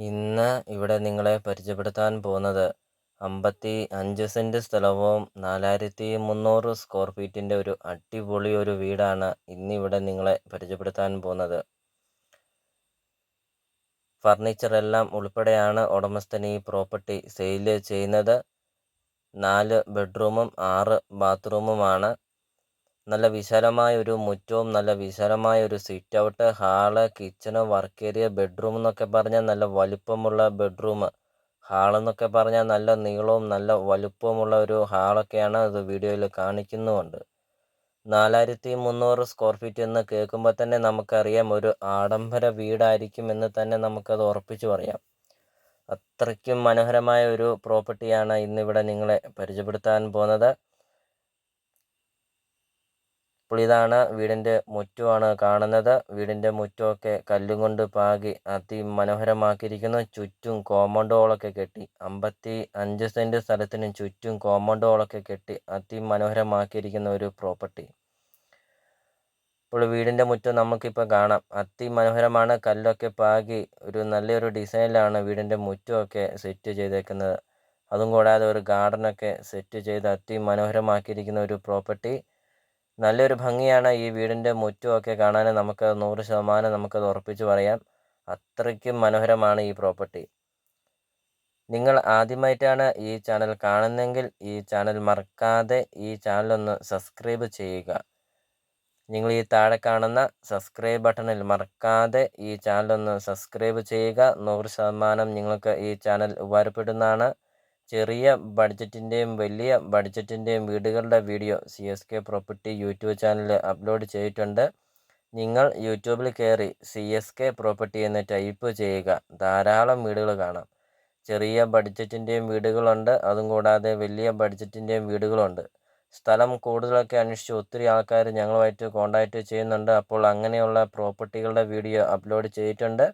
ഇന്ന് ഇവിടെ നിങ്ങളെ പരിചയപ്പെടുത്താൻ പോകുന്നത് 55 സെന്റ് സ്ഥലവും 4300 സ്ക്വയർ ഫീറ്റിന്റെ ഒരു അടിപൊളി ഒരു വീടാണ് ഇന്നിവിടെ നിങ്ങളെ പരിചയപ്പെടുത്താൻ പോകുന്നത്. ഫർണിച്ചർ എല്ലാം ഉൾപ്പെടെയാണ് ഉടമസ്ഥൻ ഈ പ്രോപ്പർട്ടി സെയിൽ ചെയ്യുന്നത്. 4 ബെഡ്റൂമും 6 ബാത്റൂമുമാണ്. നല്ല വിശാലമായ ഒരു മുറ്റവും നല്ല വിശാലമായ ഒരു sit out, hall, kitchen, work area, bedroom എന്നൊക്കെ പറഞ്ഞാൽ നല്ല വലുപ്പമുള്ള ബെഡ്റൂം, ഹാളെന്നൊക്കെ പറഞ്ഞാൽ നല്ല നീളവും നല്ല വലുപ്പവുമുള്ള ഒരു ഹാളൊക്കെയാണ് അത് വീഡിയോയിൽ കാണിക്കുന്നുമുണ്ട്. 4300 സ്ക്വയർ ഫീറ്റ് എന്ന് കേൾക്കുമ്പോൾ തന്നെ നമുക്കറിയാം ഒരു ആഡംബര വീടായിരിക്കും എന്ന് തന്നെ നമുക്കത് ഉറപ്പിച്ചു പറയാം. അത്രയ്ക്കും മനോഹരമായ ഒരു പ്രോപ്പർട്ടിയാണ് ഇന്നിവിടെ നിങ്ങളെ പരിചയപ്പെടുത്താൻ പോകുന്നത്. അപ്പോൾ ഇതാണ് വീടിൻ്റെ മുറ്റമാണ് കാണുന്നത്. വീടിൻ്റെ മുറ്റമൊക്കെ കല്ലും കൊണ്ട് പാകി അതിമനോഹരമാക്കിയിരിക്കുന്നു. ചുറ്റും കോമ്പൗണ്ട് വാളൊക്കെ കെട്ടി 55 സെന്റ് സ്ഥലത്തിന് ചുറ്റും കോമ്പൗണ്ട് വാളൊക്കെ കെട്ടി അതിമനോഹരമാക്കിയിരിക്കുന്ന ഒരു പ്രോപ്പർട്ടി. ഇപ്പോൾ വീടിൻ്റെ മുറ്റം നമുക്കിപ്പോൾ കാണാം. അതിമനോഹരമാണ്. കല്ലൊക്കെ പാകി ഒരു നല്ലൊരു ഡിസൈനിലാണ് വീടിൻ്റെ മുറ്റമൊക്കെ സെറ്റ് ചെയ്തേക്കുന്നത്. അതും കൂടാതെ ഒരു ഗാർഡനൊക്കെ സെറ്റ് ചെയ്ത് അതിമനോഹരമാക്കിയിരിക്കുന്ന ഒരു പ്രോപ്പർട്ടി. നല്ലൊരു ഭംഗിയാണ് ഈ വീടിൻ്റെ മുറ്റമൊക്കെ കാണാൻ. നമുക്ക് 100% നമുക്കത് ഉറപ്പിച്ച് പറയാം. അത്രയ്ക്കും മനോഹരമാണ് ഈ പ്രോപ്പർട്ടി. നിങ്ങൾ ആദ്യമായിട്ടാണ് ഈ ചാനൽ കാണുന്നതെങ്കിൽ ഈ ചാനൽ മറക്കാതെ ഈ ചാനലൊന്ന് സബ്സ്ക്രൈബ് ചെയ്യുക. നിങ്ങൾ ഈ താഴെ കാണുന്ന സബ്സ്ക്രൈബ് ബട്ടണിൽ മറക്കാതെ ഈ ചാനലൊന്ന് സബ്സ്ക്രൈബ് ചെയ്യുക. 100% നിങ്ങൾക്ക് ഈ ചാനൽ ഉപകാരപ്പെടുന്നതാണ്. ചെറിയ ബഡ്ജറ്റിൻ്റെയും വലിയ ബഡ്ജറ്റിൻ്റെയും വീടുകളുടെ വീഡിയോ CSK പ്രോപ്പർട്ടി യൂട്യൂബ് ചാനലിൽ അപ്ലോഡ് ചെയ്തിട്ടുണ്ട്. നിങ്ങൾ യൂട്യൂബിൽ കയറി CSK പ്രോപ്പർട്ടി എന്ന് ടൈപ്പ് ചെയ്യുക. ധാരാളം വീടുകൾ കാണാം. ചെറിയ ബഡ്ജറ്റിൻ്റെയും വീടുകളുണ്ട്, അതും കൂടാതെ വലിയ ബഡ്ജറ്റിൻ്റെയും വീടുകളുണ്ട്. സ്ഥലം കൂടുതലൊക്കെ അന്വേഷിച്ച് ഒത്തിരി ആൾക്കാർ ഞങ്ങളുമായിട്ട് കോൺടാക്റ്റ് ചെയ്യുന്നുണ്ട്. അപ്പോൾ അങ്ങനെയുള്ള പ്രോപ്പർട്ടികളുടെ വീഡിയോ അപ്ലോഡ് ചെയ്തിട്ടുണ്ട്.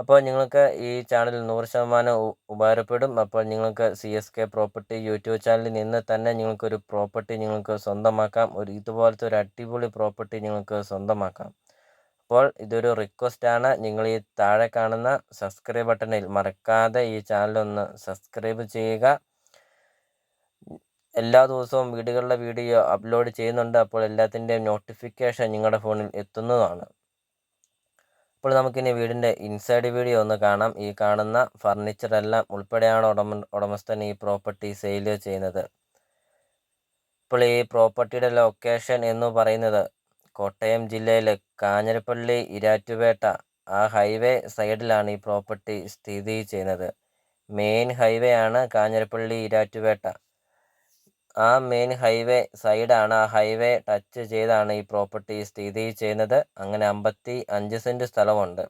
അപ്പോൾ നിങ്ങൾക്ക് ഈ ചാനൽ 100% ഉപകാരപ്പെടും. അപ്പോൾ നിങ്ങൾക്ക് CSK പ്രോപ്പർട്ടി യൂട്യൂബ് ചാനലിൽ നിന്ന് തന്നെ നിങ്ങൾക്കൊരു പ്രോപ്പർട്ടി നിങ്ങൾക്ക് സ്വന്തമാക്കാം. ഇതുപോലത്തെ ഒരു അടിപൊളി പ്രോപ്പർട്ടി നിങ്ങൾക്ക് സ്വന്തമാക്കാം. അപ്പോൾ ഇതൊരു റിക്വസ്റ്റാണ്. നിങ്ങൾ ഈ താഴെ കാണുന്ന സബ്സ്ക്രൈബ് ബട്ടണിൽ മറക്കാതെ ഈ ചാനലൊന്ന് സബ്സ്ക്രൈബ് ചെയ്യുക. എല്ലാ ദിവസവും വീടുകളുടെ വീഡിയോ അപ്ലോഡ് ചെയ്യുന്നുണ്ട്. അപ്പോൾ എല്ലാത്തിൻ്റെയും നോട്ടിഫിക്കേഷൻ നിങ്ങളുടെ ഫോണിൽ എത്തുന്നതാണ്. അപ്പോൾ നമുക്കിനി വീടിൻ്റെ ഇൻസൈഡ് വീഡിയോ ഒന്ന് കാണാം. ഈ കാണുന്ന ഫർണിച്ചർ എല്ലാം ഉൾപ്പെടെയാണ് ഉടമസ്ഥൻ ഈ പ്രോപ്പർട്ടി സെയിൽ ചെയ്യുന്നത്. ഇപ്പോൾ ഈ പ്രോപ്പർട്ടിയുടെ ലൊക്കേഷൻ എന്ന് പറയുന്നത് കോട്ടയം ജില്ലയിലെ കാഞ്ഞിരപ്പള്ളി ഇരാറ്റുപേട്ട ആ ഹൈവേ സൈഡിലാണ് ഈ പ്രോപ്പർട്ടി സ്ഥിതി ചെയ്യുന്നത്. മെയിൻ ഹൈവേ ആണ് കാഞ്ഞിരപ്പള്ളി ഇരാറ്റുപേട്ട. ആ മെയിൻ ഹൈവേ സൈഡാണ്, ആ ഹൈവേ ടച്ച് ചെയ്താണ് ഈ പ്രോപ്പർട്ടി സ്ഥിതി ചെയ്യുന്നത്. അങ്ങനെ 55 സെന്റ് സ്ഥലമുണ്ട്.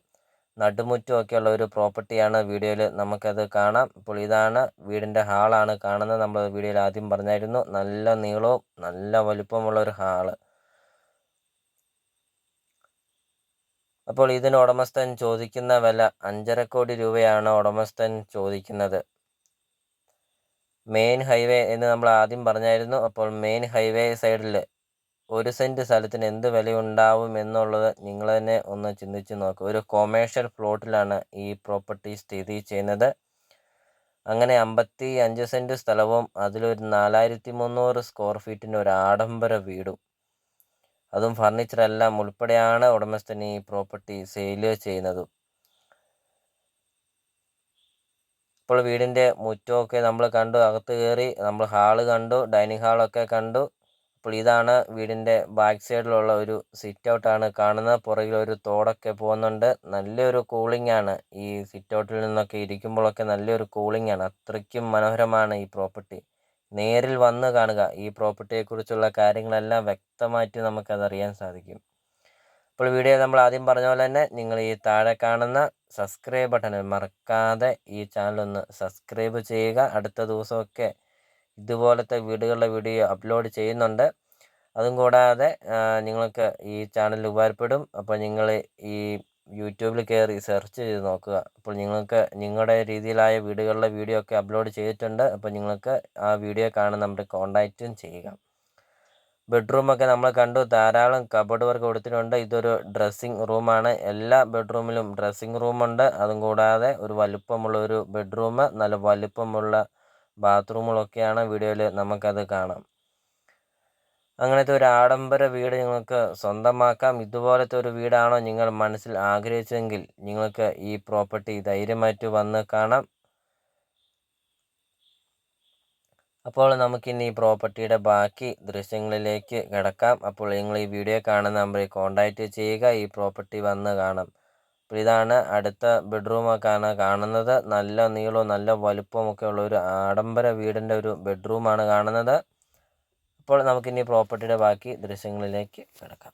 നടുമുറ്റമൊക്കെ ഉള്ള ഒരു പ്രോപ്പർട്ടിയാണ്. വീഡിയോയിൽ നമുക്കത് കാണാം. അപ്പോൾ ഇതാണ് വീടിൻ്റെ ഹാളാണ് കാണുന്നത്. നമ്മൾ വീഡിയോയിൽ ആദ്യം പറഞ്ഞായിരുന്നു നല്ല നീളവും നല്ല വലുപ്പമുള്ള ഒരു ഹാള്. അപ്പോൾ ഇതിന് ഉടമസ്ഥൻ ചോദിക്കുന്ന വില 5.5 കോടി രൂപയാണ് ഉടമസ്ഥൻ ചോദിക്കുന്നത്. മെയിൻ ഹൈവേ എന്ന് നമ്മൾ ആദ്യം പറഞ്ഞായിരുന്നു. അപ്പോൾ മെയിൻ ഹൈവേ സൈഡിൽ 1 സെന്റ് സ്ഥലത്തിന് എന്ത് വിലയുണ്ടാവും എന്നുള്ളത് നിങ്ങൾ തന്നെ ഒന്ന് ചിന്തിച്ച് നോക്കുക. ഒരു കൊമേഴ്ഷ്യൽ പ്ലോട്ടിലാണ് ഈ പ്രോപ്പർട്ടി സ്ഥിതി ചെയ്യുന്നത്. അങ്ങനെ 55 സെന്റ് സ്ഥലവും അതിലൊരു 4300 സ്ക്വയർ ഫീറ്റിൻ്റെ ഒരു ആഡംബര വീടും, അതും ഫർണിച്ചർ എല്ലാം ഉൾപ്പെടെയാണ് ഉടമസ്ഥൻ ഈ പ്രോപ്പർട്ടി സെയിൽ ചെയ്യുന്നതും. ഇപ്പോൾ വീടിൻ്റെ മുറ്റമൊക്കെ നമ്മൾ കണ്ടു, അകത്ത് കയറി നമ്മൾ ഹാള് കണ്ടു, ഡൈനിങ് ഹാളൊക്കെ കണ്ടു. അപ്പോൾ ഇതാണ് വീടിൻ്റെ ബാക്ക് സൈഡിലുള്ള ഒരു സിറ്റ് ഔട്ടാണ് കാണുന്നത്. പുറകിൽ ഒരു തോടൊക്കെ പോകുന്നുണ്ട്. നല്ലൊരു കൂളിംഗ് ആണ്. ഈ സിറ്റ് ഔട്ടിൽ നിന്നൊക്കെ ഇരിക്കുമ്പോഴൊക്കെ നല്ലൊരു കൂളിംഗ് ആണ്. അത്രയ്ക്കും മനോഹരമാണ് ഈ പ്രോപ്പർട്ടി. നേരിൽ വന്ന് കാണുക. ഈ പ്രോപ്പർട്ടിയെക്കുറിച്ചുള്ള കാര്യങ്ങളെല്ലാം വ്യക്തമായിട്ട് നമുക്കതറിയാൻ സാധിക്കും. ഇപ്പോൾ വീഡിയോ നമ്മൾ ആദ്യം പറഞ്ഞ പോലെ തന്നെ നിങ്ങൾ ഈ താഴെ കാണുന്ന സബ്സ്ക്രൈബ് ബട്ടണിൽ മറക്കാതെ ഈ ചാനലൊന്ന് സബ്സ്ക്രൈബ് ചെയ്യുക. അടുത്ത ദിവസമൊക്കെ ഇതുപോലത്തെ വീടുകളുടെ വീഡിയോ അപ്ലോഡ് ചെയ്യുന്നുണ്ട്. അതും കൂടാതെ നിങ്ങൾക്ക് ഈ ചാനൽ ഉപകാരപ്പെടും. അപ്പോൾ നിങ്ങൾ ഈ യൂട്യൂബിൽ കയറി സെർച്ച് ചെയ്ത് നോക്കുക. അപ്പോൾ നിങ്ങൾക്ക് നിങ്ങളുടെ രീതിയിലായ വീടുകളുടെ വീഡിയോ ഒക്കെ അപ്ലോഡ് ചെയ്തിട്ടുണ്ട്. അപ്പോൾ നിങ്ങൾക്ക് ആ വീഡിയോ കാണാൻ നമ്മുടെ കോൺടാക്റ്റും ചെയ്യുക. ബെഡ്റൂമൊക്കെ നമ്മൾ കണ്ടു. ധാരാളം കബോർഡ് വർക്ക് കൊടുത്തിട്ടുണ്ട്. ഇതൊരു ഡ്രസ്സിങ് റൂമാണ്. എല്ലാ ബെഡ്റൂമിലും ഡ്രസ്സിങ് റൂമുണ്ട്. അതും കൂടാതെ ഒരു വലുപ്പമുള്ള ഒരു ബെഡ്റൂം, നല്ല വലുപ്പമുള്ള ബാത്റൂമുകളൊക്കെയാണ് വീഡിയോയിൽ നമുക്കത് കാണാം. അങ്ങനത്തെ ഒരു ആഡംബര വീട് നിങ്ങൾക്ക് സ്വന്തമാക്കാം. ഇതുപോലത്തെ ഒരു വീടാണോ നിങ്ങൾ മനസ്സിൽ ആഗ്രഹിച്ചെങ്കിൽ നിങ്ങൾക്ക് ഈ പ്രോപ്പർട്ടി ധൈര്യമായിട്ട് വന്ന് കാണാം. അപ്പോൾ നമുക്കിനി ഈ പ്രോപ്പർട്ടിയുടെ ബാക്കി ദൃശ്യങ്ങളിലേക്ക് കിടക്കാം. അപ്പോൾ നിങ്ങൾ ഈ വീഡിയോ കാണുന്ന നമ്പറിൽ കോൺടാക്റ്റ് ചെയ്യുക, ഈ പ്രോപ്പർട്ടി വന്ന് കാണാം. അപ്പോൾ ഇതാണ് അടുത്ത ബെഡ്റൂമൊക്കെയാണ് കാണുന്നത്. നല്ല നീളവും നല്ല വലുപ്പമൊക്കെ ഉള്ള ഒരു ആഡംബര വീടിൻ്റെ ഒരു ബെഡ്റൂമാണ് കാണുന്നത്. അപ്പോൾ നമുക്കിനി പ്രോപ്പർട്ടിയുടെ ബാക്കി ദൃശ്യങ്ങളിലേക്ക് കിടക്കാം.